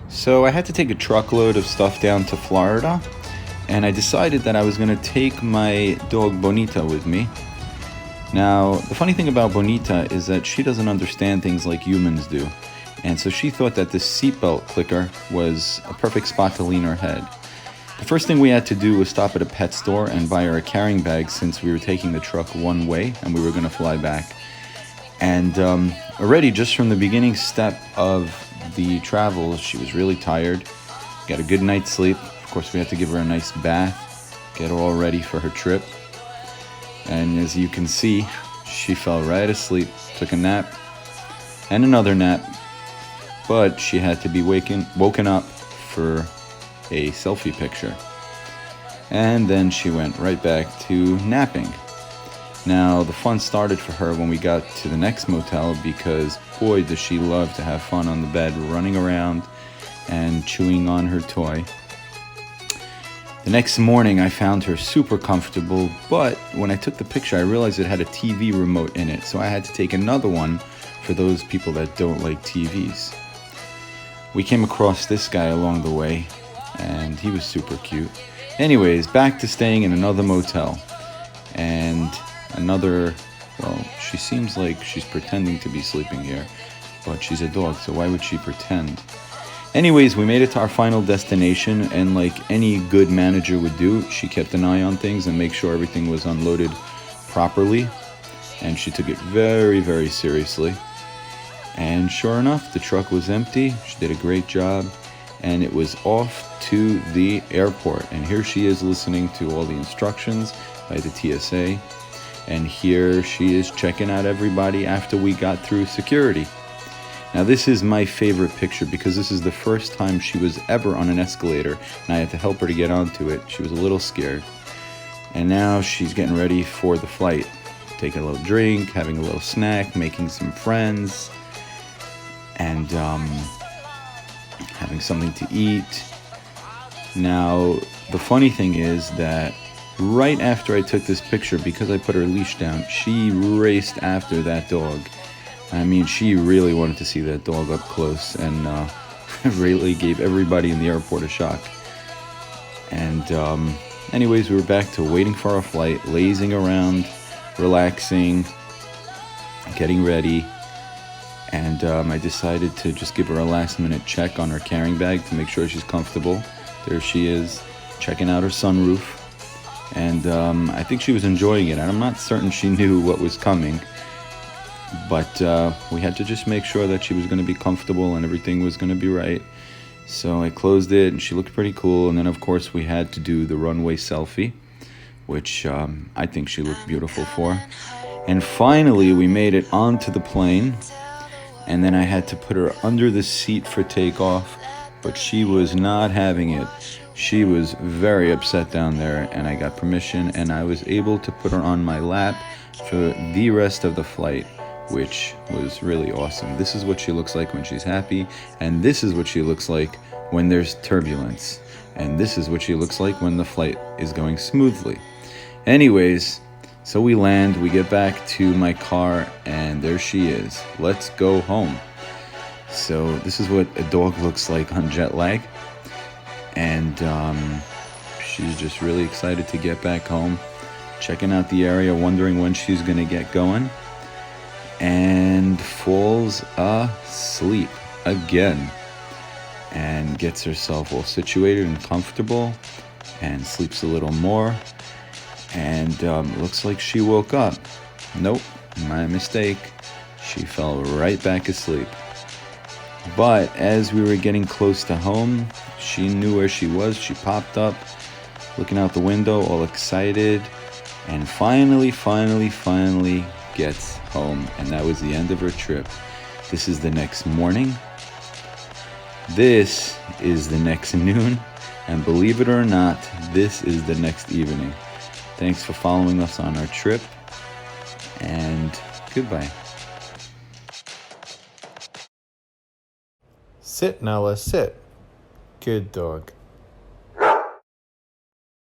So I had to take a truckload of stuff down to Florida, and I decided that I was going to take my dog Bonita with me. Now, the funny thing about Bonita is that she doesn't understand things like humans do, and so she thought that this seatbelt clicker was a perfect spot to lean her head. The first thing we had to do was stop at a pet store and buy her a carrying bag since we were taking the truck one way and we were going to fly back. And already, just from the beginning step of the travel, she was really tired. Got a good night's sleep. Of course, we had to give her a nice bath, get her all ready for her trip. And as you can see, she fell right asleep, took a nap, and another nap. But she had to be woken up for a selfie picture. And then she went right back to napping. Now, the fun started for her when we got to the next motel because, boy, does she love to have fun on the bed, running around and chewing on her toy. The next morning, I found her super comfortable, but when I took the picture, I realized it had a TV remote in it, so I had to take another one for those people that don't like TVs. We came across this guy along the way, and he was super cute. Anyways, back to staying in another motel. And she seems like she's pretending to be sleeping here, but she's a dog, so why would she pretend? Anyways, we made it to our final destination, and like any good manager would do, she kept an eye on things and make sure everything was unloaded properly, and she took it very, very seriously. And sure enough, the truck was empty. She did a great job, and it was off to the airport. And here she is listening to all the instructions by the TSA. And here she is checking out everybody after we got through security. Now, this is my favorite picture because this is the first time she was ever on an escalator, and I had to help her to get onto it. She was a little scared. And now she's getting ready for the flight. Taking a little drink, having a little snack, making some friends, and having something to eat. Now, the funny thing is that right after I took this picture, because I put her leash down, she raced after that dog. I mean, she really wanted to see that dog up close, and really gave everybody in the airport a shock. And anyways, we were back to waiting for our flight, lazing around, relaxing, getting ready. And I decided to just give her a last-minute check on her carrying bag to make sure she's comfortable. There she is, checking out her sunroof. And I think she was enjoying it. And I'm not certain she knew what was coming. But we had to just make sure that she was going to be comfortable and everything was going to be right. So I closed it, and she looked pretty cool. And then, of course, we had to do the runway selfie, which I think she looked beautiful for. And finally, we made it onto the plane. And then I had to put her under the seat for takeoff, but she was not having it. She was very upset down there, and I got permission, and I was able to put her on my lap for the rest of the flight, which was really awesome. This is what she looks like when she's happy, and this is what she looks like when there's turbulence, and this is what she looks like when the flight is going smoothly. Anyways, so we land, we get back to my car, and there she is. Let's go home. So this is what a dog looks like on jet lag. And she's just really excited to get back home, checking out the area, wondering when she's going to get going, and falls asleep again and gets herself all situated and comfortable and sleeps a little more. And looks like she woke up. Nope, my mistake. She fell right back asleep. But as we were getting close to home, she knew where she was. She popped up, looking out the window, all excited, and finally gets home. And that was the end of her trip. This is the next morning. This is the next noon. And believe it or not, this is the next evening. Thanks for following us on our trip, and goodbye. Sit, Nella, sit. Good dog.